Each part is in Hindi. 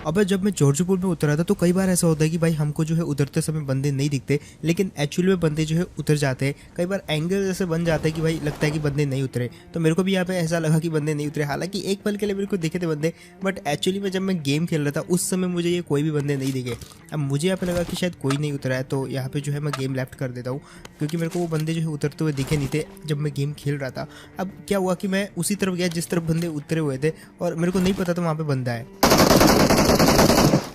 अबे जब मैं जॉर्ज पुल में उतरा था तो कई बार ऐसा होता है कि भाई हमको जो है उतरते समय बंदे नहीं दिखते, लेकिन एक्चुअली में बंदे जो है उतर जाते हैं। कई बार एंगल जैसे बन जाता है कि भाई लगता है कि बंदे नहीं उतरे, तो मेरे को भी यहाँ पे ऐसा लगा कि बंदे नहीं उतरे। हालांकि एक पल के लिए मेरे को दिखे थे बंदे, बट एक्चुअली में जब मैं गेम खेल रहा था उस समय मुझे ये कोई भी बंदे नहीं दिखे। अब मुझे यहाँ पे लगा कि शायद कोई नहीं उतरा है, तो यहाँ पे जो है मैं गेम लेफ्ट कर देता हूँ, क्योंकि मेरे को वो बंदे जो है उतरते हुए दिखे नहीं थे जब मैं गेम खेल रहा था। अब क्या हुआ कि मैं उसी तरफ गया जिस तरफ बंदे उतरे हुए थे, और मेरे को नहीं पता था वहाँ पे बंदा है,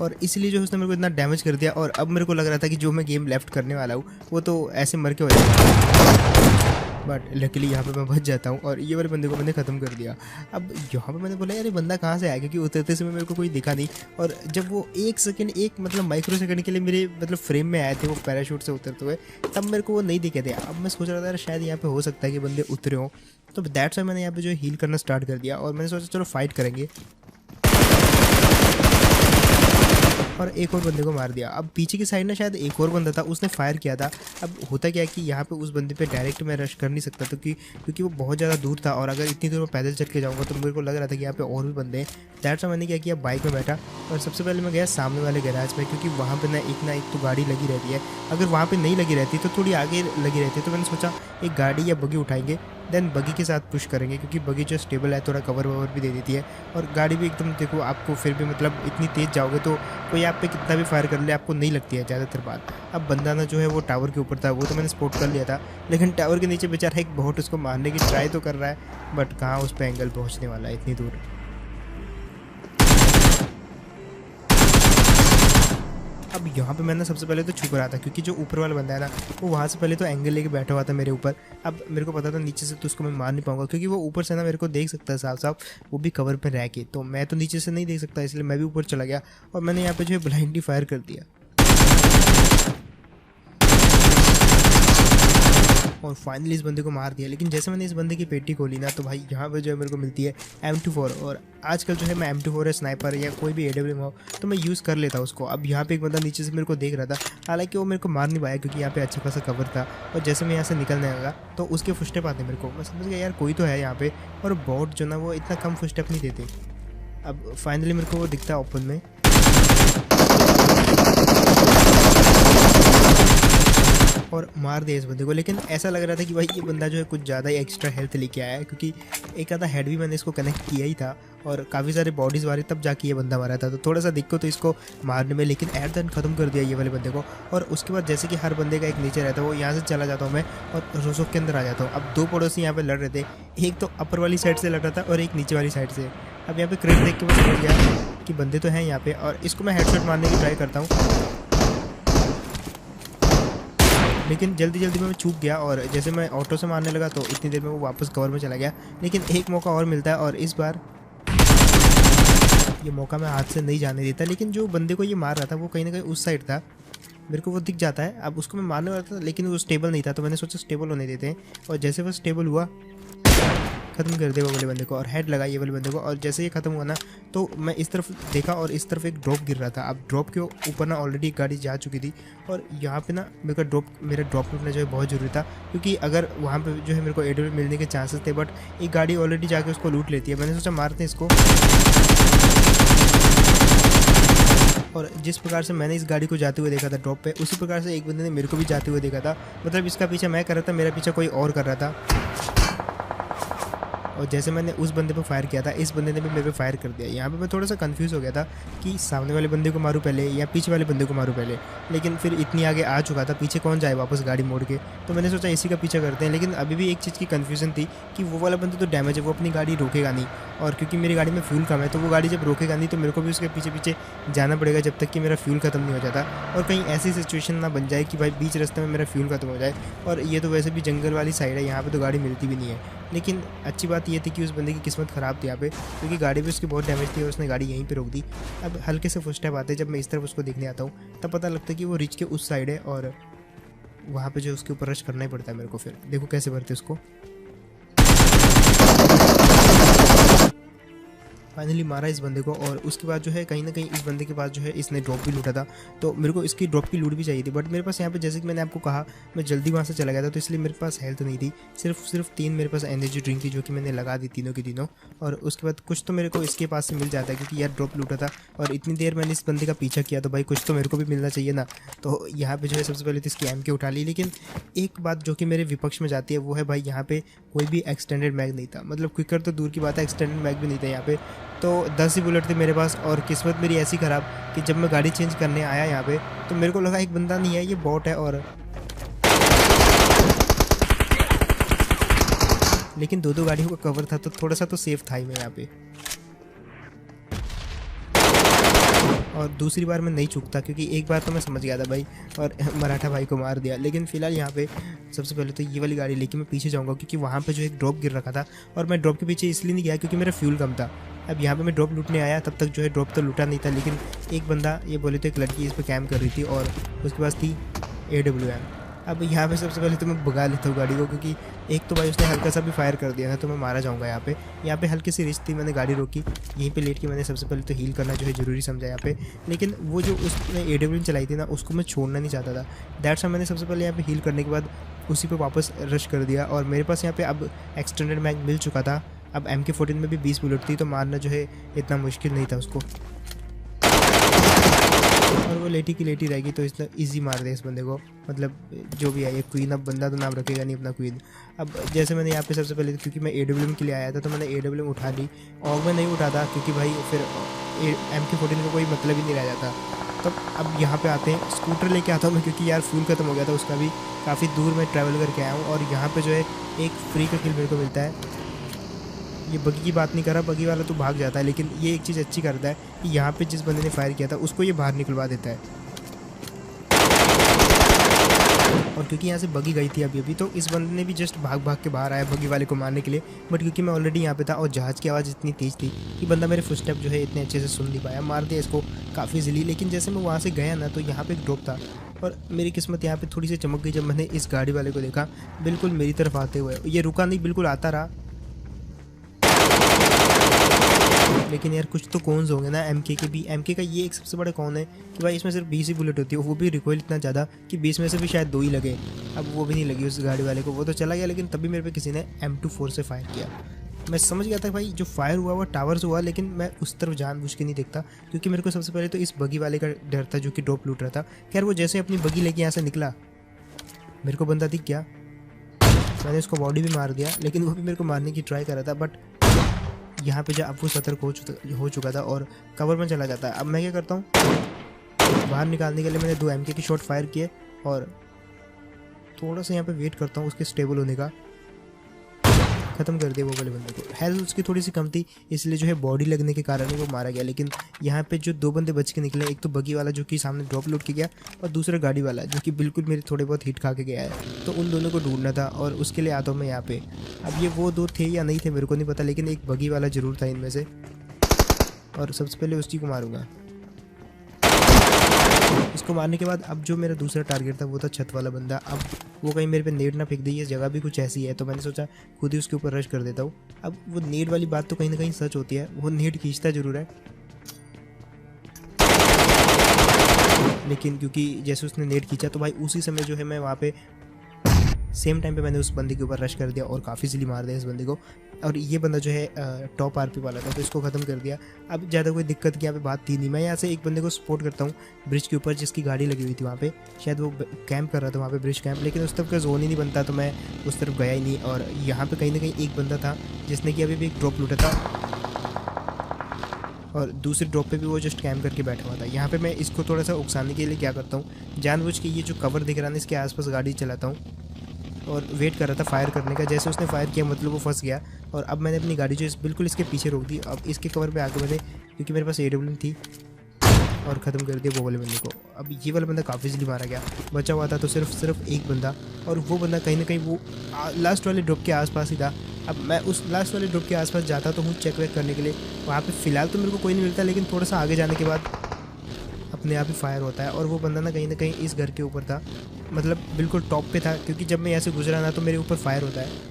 और इसलिए जो उसने मेरे को इतना डैमेज कर दिया। और अब मेरे को लग रहा था कि जो मैं गेम लेफ्ट करने वाला हूँ वो तो ऐसे मर के हो जाएगा, बट लकीली यहाँ पे मैं बच जाता हूँ और ये वाले बंदे को मैंने ख़त्म कर दिया। अब यहाँ पे मैंने बोला यार ये बंदा कहाँ से आया, क्योंकि उतरते समय मेरे को कोई दिखा नहीं, और जब वो एक सेकंड, एक मतलब माइक्रो सेकंड के लिए मेरे मतलब फ्रेम में आए थे वो पैराशूट से उतरते हुए, तब मेरे को वो नहीं दिखे थे। अब मैं सोच रहा था यार शायद यहाँ पे हो सकता है कि बंदे उतरे हों, तो दैट्स वाई मैंने यहाँ पे जो हील करना स्टार्ट कर दिया, और मैंने सोचा चलो फाइट करेंगे, और एक और बंदे को मार दिया। अब पीछे की साइड ना शायद एक और बंदा था, उसने फायर किया था। अब होता क्या है कि यहाँ पे उस बंदे पे डायरेक्ट मैं रश कर नहीं सकता था, क्योंकि वो बहुत ज़्यादा दूर था, और अगर इतनी दूर मैं पैदल चल के जाऊँगा तो मेरे को लग रहा था कि यहाँ पे और भी बंदे हैं। दैट्स मैंने क्या किया, बाइक में बैठा और सबसे पहले मैं गया सामने वाले गैराज में, क्योंकि वहाँ पर ना एक तो गाड़ी लगी रहती है। अगर वहाँ पर नहीं लगी रहती तो थोड़ी आगे लगी रहती है, तो मैंने सोचा एक गाड़ी या बगी उठाएंगे, देन बगी के साथ पुश करेंगे, क्योंकि बगी जो स्टेबल है, थोड़ा कवर ववर भी दे देती है, और गाड़ी भी एकदम देखो आपको फिर भी मतलब इतनी तेज़ जाओगे तो कोई आप पे कितना भी फायर कर ले आपको नहीं लगती है ज़्यादातर बात। अब बंदा ना जो है वो टावर के ऊपर था, वो तो मैंने स्पॉट कर लिया था, लेकिन टावर के नीचे बेचारा एक बहुत उसको मारने की ट्राई तो कर रहा है, बट कहाँ उस पर एंगल पहुँचने वाला है इतनी दूर। अब यहाँ पे मैंने सबसे पहले तो छुप रहा था, क्योंकि जो ऊपर वाला बंदा है ना वो वहाँ से पहले तो एंगल लेके बैठा हुआ था मेरे ऊपर। अब मेरे को पता था नीचे से तो उसको मैं मार नहीं पाऊंगा, क्योंकि वो ऊपर से ना मेरे को देख सकता है साफ साफ, वो भी कवर पे रह के, तो मैं तो नीचे से नहीं देख सकता, इसलिए मैं भी ऊपर चला गया और मैंने यहाँ पे जो है ब्लाइंडली फायर कर दिया, और फाइनली इस बंदे को मार दिया। लेकिन जैसे मैंने इस बंदे की पेटी खोली ना, तो भाई यहाँ पे जो है मेरे को मिलती है M24, और आजकल जो है मैं M24 है, स्नाइपर या कोई भी AWM हो तो मैं यूज़ कर लेता हूँ उसको। अब यहाँ पे एक बंदा नीचे से मेरे को देख रहा था, हालांकि वो मेरे को मार नहीं पाया क्योंकि यहाँ पे अच्छा खासा कवर था, और जैसे मैं यहाँ से निकलने लगा तो उसके फुटस्टेप आते मेरे को, मैं समझ गया यार कोई तो है यहाँ पे, और बॉट जो ना वो इतना कम फुटस्टेप नहीं देते। अब फाइनली मेरे को वो दिखता है ओपन में, और मार दिया इस बंदे को। लेकिन ऐसा लग रहा था कि भाई ये बंदा जो है कुछ ज़्यादा ही एक्स्ट्रा हेल्थ लेके आया है, क्योंकि एक आधा हेड भी मैंने इसको कनेक्ट किया ही था, और काफ़ी सारे बॉडीज़ मारी तब जाके ये बंदा मारा था, तो थोड़ा सा दिक्कत तो इसको मारने में, लेकिन एट द एंड ख़त्म कर दिया ये वाले बंदे को। और उसके बाद जैसे कि हर बंदे का एक नेचर रहता है, वो यहाँ से चला जाता हूँ मैं और रोसोक के अंदर आ जाता हूँ। अब दो पड़ोसी यहाँ पर लड़ रहे थे, एक तो अपर वाली साइड से लड़ रहा था और एक नीचे वाली साइड से। अब यहाँ पे क्रेट देख के मैं समझ गया कि बंदे तो हैं यहाँ पे, और इसको मैं हेडशॉट मारने की ट्राई करता हूँ, लेकिन जल्दी जल्दी में मैं चूक गया, और जैसे मैं ऑटो से मारने लगा तो इतनी देर में वो वापस कवर में चला गया। लेकिन एक मौका और मिलता है, और इस बार ये मौका मैं हाथ से नहीं जाने देता। लेकिन जो बंदे को ये मार रहा था वो कहीं ना कहीं उस साइड था, मेरे को वो दिख जाता है। अब उसको मैं मारने वाला था, लेकिन वो स्टेबल नहीं था, तो मैंने सोचा स्टेबल होने देते हैं, और जैसे वो स्टेबल हुआ ख़त्म कर दिया वो वाले बंदे को, और हेड लगा ये वाले बंदे को। और जैसे ये ख़त्म हुआ ना तो मैं इस तरफ देखा, और इस तरफ एक ड्रॉप गिर रहा था। अब ड्रॉप के ऊपर ना ऑलरेडी एक गाड़ी जा चुकी थी, और यहाँ पे ना मेरा ड्रॉप लूटना जो है बहुत ज़रूरी था, क्योंकि अगर वहाँ पे जो है मेरे को AWM मिलने के चांसेस थे, बट एक गाड़ी ऑलरेडी जाके उसको लूट लेती है। मैंने सोचा मारते हैं इसको, और जिस प्रकार से मैंने इस गाड़ी को जाते हुए देखा था ड्रॉप पे, उसी प्रकार से एक बंदे ने मेरे को भी जाते हुए देखा था। मतलब इसका पीछा मैं कर रहा था, मेरा पीछा कोई और कर रहा था, और जैसे मैंने उस बंदे पे फायर किया था, इस बंदे ने भी मेरे पे फायर कर दिया। यहाँ पे मैं थोड़ा सा कंफ्यूज हो गया था कि सामने वाले बंदे को मारूँ पहले या पीछे वाले बंदे को मारूँ पहले, लेकिन फिर इतनी आगे आ चुका था, पीछे कौन जाए वापस गाड़ी मोड़ के, तो मैंने सोचा इसी का पीछा करते हैं। लेकिन अभी भी एक चीज़ की कन्फ्यूजन थी कि वो वाला बंदा तो डैमेज है, वो अपनी गाड़ी रोकेगा नहीं, और क्योंकि मेरी गाड़ी में फ्यूल कम है, तो वो गाड़ी जब रोकेगा नहीं तो मेरे को भी उसके पीछे पीछे जाना पड़ेगा जब तक कि मेरा फ्यूल खत्म नहीं हो जाता, और कहीं ऐसी सिचुएशन ना बन जाए कि भाई बीच रास्ते में मेरा फ्यूल खत्म हो जाए। और ये तो वैसे भी जंगल वाली साइड है, यहाँ पे तो गाड़ी मिलती भी नहीं है। लेकिन अच्छी बात ये थी कि उस बंदे की किस्मत ख़राब थी यहाँ पे, क्योंकि गाड़ी भी उसकी बहुत डैमेज थी और उसने गाड़ी यहीं पे रोक दी। अब हल्के से फुटस्टेप आते जब मैं इस तरफ उसको देखने आता हूँ, तब पता लगता है कि वो रिच के उस साइड है, और वहाँ पे जो उसके ऊपर रश करना ही पड़ता है मेरे को। फिर देखो कैसे भरते उसको, फाइनली मारा इस बंदे को। और उसके बाद जो है कहीं ना कहीं इस बंदे के पास जो है इसने ड्रॉप भी लूटा था, तो मेरे को इसकी ड्रॉप की लूट भी चाहिए थी। बट मेरे पास यहाँ पे जैसे कि मैंने आपको कहा मैं जल्दी वहाँ से चला गया था, तो इसलिए मेरे पास हेल्थ नहीं थी। सिर्फ 3 मेरे पास एनर्जी ड्रिंक थी जो कि मैंने लगा दी तीनों की तीनों। और उसके बाद कुछ तो मेरे को इसके पास से मिल जाता है क्योंकि यार ड्रॉप लूटा था और इतनी देर मैंने इस बंदे का पीछा किया, तो भाई कुछ तो मेरे को भी मिलना चाहिए ना। तो यहाँ पे जो है सबसे पहले तो इसकी एम के उठा ली। लेकिन एक बात जो कि मेरे विपक्ष में जाती है वो है भाई यहाँ पे कोई भी एक्सटेंडेड मैग नहीं था। मतलब क्विकर तो दूर की बात है, एक्सटेंडेड मैग भी नहीं था यहाँ पे। तो 10 ही बुलेट थे मेरे पास और किस्मत मेरी ऐसी ख़राब कि जब मैं गाड़ी चेंज करने आया यहाँ पे तो मेरे को लगा एक बंदा नहीं है, ये बॉट है। और लेकिन 2 गाड़ियों का कवर था तो थोड़ा सा तो सेफ था ही मैं यहाँ पे। और दूसरी बार मैं नहीं चूकता क्योंकि एक बार तो मैं समझ गया था भाई और मराठा भाई को मार दिया। लेकिन फिलहाल यहाँ पे सबसे पहले तो ये वाली गाड़ी लेके मैं पीछे जाऊँगा क्योंकि वहाँ पे जो एक ड्रॉप गिर रखा था और मैं ड्रॉप के पीछे इसलिए नहीं गया क्योंकि मेरा फ्यूल कम था। अब यहाँ पे मैं ड्रॉप लूटने आया, तब तक जो है ड्रॉप तो लूटा नहीं था। लेकिन एक बंदा, ये बोले तो एक लड़की इस पर कैम्प कर रही थी और उसके पास थी AWM। अब यहाँ पे सबसे पहले तो मैं भगा लेता हूँ गाड़ी को क्योंकि एक तो भाई उसने हल्का सा भी फायर कर दिया था तो मैं मारा जाऊँगा यहाँ पे हल्की सी रिस्क थी, मैंने गाड़ी रोकी। यहीं पे लेट के मैंने सबसे पहले तो हील करना जो है ज़रूरी समझा यहाँ पे। लेकिन वो जो उसने AWM चलाई थी ना उसको मैं छोड़ना नहीं चाहता था। दैट्स व्हाई मैंने सबसे पहले यहाँ पे हील करने के बाद उसी पे वापस रश कर दिया। और मेरे पास यहाँ पे अब एक्सटेंडेड मैग मिल चुका था। अब MK14 में भी 20 बुलेट थी तो मारना जो है इतना मुश्किल नहीं था उसको। और वो लेटी की लेटी रहेगी तो इसने इजी मार दिया इस बंदे को। मतलब जो भी है ये क्वीन, अब बंदा तो नाम रखेगा नहीं अपना क्वीन। अब जैसे मैंने यहाँ पे सबसे पहले क्योंकि मैं AWM के लिए आया था तो मैंने AWM उठा ली और मैं नहीं उठाता क्योंकि भाई फिर MK14 का कोई मतलब ही नहीं रह जाता। तब अब यहाँ पे आते हैं, स्कूटर लेके आता हूँ मैं क्योंकि यार फ्यूल खत्म हो गया था उसका भी। काफ़ी दूर मैं ट्रैवल करके आया हूँ और यहाँ पर जो है एक फ्री का किल मेरे को मिलता है। ये बगी की बात नहीं कर रहा, बगी वाला तो भाग जाता है, लेकिन ये एक चीज़ अच्छी करता है कि यहाँ पे जिस बंदे ने फायर किया था उसको ये बाहर निकलवा देता है। और क्योंकि यहाँ से बगी गई थी अभी तो इस बंदे ने भी जस्ट भाग भाग के बाहर आया बगी वाले को मारने के लिए। बट क्योंकि मैं ऑलरेडी यहाँ पे था और जहाज़ की आवाज़ इतनी तेज़ थी कि बंदा मेरे फुटस्टेप जो है इतने अच्छे से सुन नहीं पाया, मार दिया इसको काफ़ी इजीली। लेकिन जैसे मैं वहाँ से गया ना तो यहाँ पर एक ड्रॉप था और मेरी किस्मत यहाँ पर थोड़ी सी चमक गई जब मैंने इस गाड़ी वाले को देखा बिल्कुल मेरी तरफ आते हुए। ये रुका नहीं, बिल्कुल आता रहा। लेकिन यार कुछ तो कॉन्स होंगे ना MK के भी। MK का ये एक सबसे बड़ा कॉन है कि भाई इसमें सिर्फ 20 ही बुलेट होती है, वो भी रिकॉइल इतना ज़्यादा कि 20 में से भी शायद 2 ही लगे। अब वो भी नहीं लगी उस गाड़ी वाले को, वो तो चला गया। लेकिन तभी मेरे पे किसी ने M24 से फायर किया। मैं समझ गया था भाई जो फायर हुआ वो टावर से हुआ, लेकिन मैं उस तरफ जानबूझ के नहीं देखता क्योंकि मेरे को सबसे पहले तो इस बगी वाले का डर था जो कि ड्रॉप लूट रहा था। खैर वो जैसे अपनी बगी लेके यहाँ से निकला मेरे को बंदा दिख गया, मैंने उसको बॉडी भी मार दिया। लेकिन वो भी मेरे को मारने की ट्राई कर रहा था। बट यहाँ पे जब अब वो सतर्क हो चुका था और कवर में चला जाता है। अब मैं क्या करता हूँ, बाहर निकालने के लिए मैंने 2 MK की शॉट फायर किए और थोड़ा सा यहाँ पे वेट करता हूँ उसके स्टेबल होने का। ख़त्म कर दिया वो वाले बंदे को। हेल्थ उसकी थोड़ी सी कम थी इसलिए जो है बॉडी लगने के कारण ही वो मारा गया। लेकिन यहाँ पे जो 2 बंदे बच के निकले, एक तो बगी वाला जो कि सामने ड्रॉप लूट के गया और दूसरा गाड़ी वाला जो कि बिल्कुल मेरे थोड़े बहुत हिट खा के गया है। तो उन दोनों को ढूंढना था और उसके लिए आता हूँ मैं यहाँ पे। अब ये वो 2 थे या नहीं थे मेरे को नहीं पता, लेकिन एक बगी वाला ज़रूर था इनमें से और सबसे पहले उसी को मारूंगा। इसको मारने के बाद अब जो मेरा दूसरा टारगेट था वो था छत वाला बंदा। अब वो कहीं मेरे पे नेट ना फेंक दी, ये जगह भी कुछ ऐसी है तो मैंने सोचा खुद ही उसके ऊपर रश कर देता हूँ। अब वो नेट वाली बात तो कहीं ना कहीं सच होती है, वो नेट खींचता जरूर है। लेकिन क्योंकि जैसे उसने नेट खींचा तो भाई उसी समय जो है मैं वहाँ पे सेम टाइम पे मैंने उस बंदे के ऊपर रश कर दिया और काफ़ी इजीली मार दिया इस बंदे को। और ये बंदा जो है टॉप RP वाला था तो इसको ख़त्म कर दिया। अब ज़्यादा कोई दिक्कत की यहाँ पे बात थी नहीं। मैं यहाँ से एक बंदे को सपोर्ट करता हूँ ब्रिज के ऊपर जिसकी गाड़ी लगी हुई थी वहाँ पे, शायद वो कैंप कर रहा था वहाँ पे ब्रिज कैंप। लेकिन उस तरफ का जोन ही नहीं बनता तो मैं उस तरफ गया ही नहीं। और यहाँ पर कहीं ना कहीं एक बंदा था जिसने कि अभी भी एक ड्रॉप लूटा था और दूसरे ड्रॉप पे भी वो जस्ट कैम्प करके बैठा हुआ था। यहाँ पे मैं इसको थोड़ा सा उकसाने के लिए क्या करता हूँ, जानबूझ के ये जो कवर दिख रहा है इसके आसपास गाड़ी चलाता हूँ और वेट कर रहा था फायर करने का। जैसे उसने फायर किया मतलब वो फंस गया और अब मैंने अपनी गाड़ी जो बिल्कुल इसके पीछे रोक दी। अब इसके कवर पे आके मैंने, क्योंकि मेरे पास AWM थी, और ख़त्म कर दिया वो वाले बंदे को। अब ये वाला बंदा काफ़ी इजीली मारा गया, बचा हुआ था तो सिर्फ एक बंदा और वो बंदा कहीं ना कहीं वो लास्ट वाले ड्रॉप के आसपास ही था। अब मैं उस लास्ट वाले ड्रॉप के आसपास जाता तो हूँ चेक वेक करने के लिए, वहाँ पे फ़िलहाल तो मेरे को कोई नहीं मिलता, लेकिन थोड़ा सा आगे जाने के बाद अपने आप ही फायर होता है। और वो बंदा ना कहीं इस घर के ऊपर था, मतलब बिल्कुल टॉप पे था, क्योंकि जब मैं यहाँ से गुजरा ना तो मेरे ऊपर फायर होता है।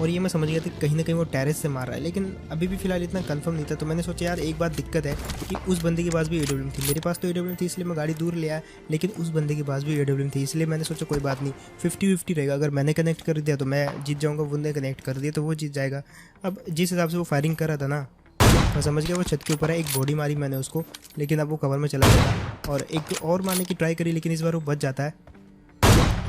और ये मैं समझ गया था कि कहीं ना कहीं वो टेरेस से मार रहा है, लेकिन अभी भी फिलहाल इतना कंफर्म नहीं था। तो मैंने सोचा यार एक बात दिक्कत है कि उस बंदे के पास भी AWM थी, मेरे पास तो AWM थी इसलिए मैं गाड़ी दूर ले आया, लेकिन उस बंदे के पास भी AWM थी, इसलिए मैंने सोचा कोई बात नहीं 50-50 रहेगा। अगर मैंने कनेक्ट कर दिया तो मैं जीत जाऊँगा, बंदे कनेक्ट कर दिया तो वो जीत जाएगा। अब जिस हिसाब से वो फायरिंग कर रहा था ना, मैं समझ गया वो छत के ऊपर है। एक बॉडी मारी मैंने उसको, लेकिन अब वो कवर में चला गया और एक और मारने की ट्राई करी, लेकिन इस बार वो बच जाता है।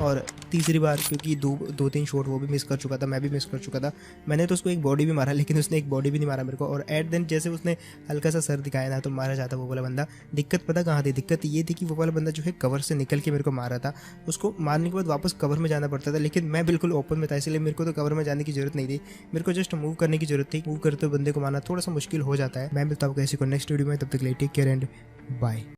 और तीसरी बार क्योंकि दो तीन शॉट वो भी मिस कर चुका था, मैं भी मिस कर चुका था, मैंने तो उसको एक बॉडी भी मारा, लेकिन उसने एक बॉडी भी नहीं मारा मेरे को। और एट देन जैसे उसने हल्का सा सर दिखाया ना, तो मारा जाता वो वाला बंदा। दिक्कत पता कहाँ थी? दिक्कत ये थी कि वो वाला बंदा जो है कवर से निकल के मेरे को मारा था। उसको मारने के बाद वापस कवर में जाना पड़ता था, लेकिन मैं बिल्कुल ओपन में था, इसलिए मेरे को तो कवर में जाने की जरूरत नहीं थी, मेरे को जस्ट मूव करने की जरूरत थी। मूव करते हुए बंदे को मारना थोड़ा सा मुश्किल हो जाता है। मैं मिलता हूँ किसी को नेक्स्ट वीडियो में, तब तक के लिए टेक केयर एंड बाय।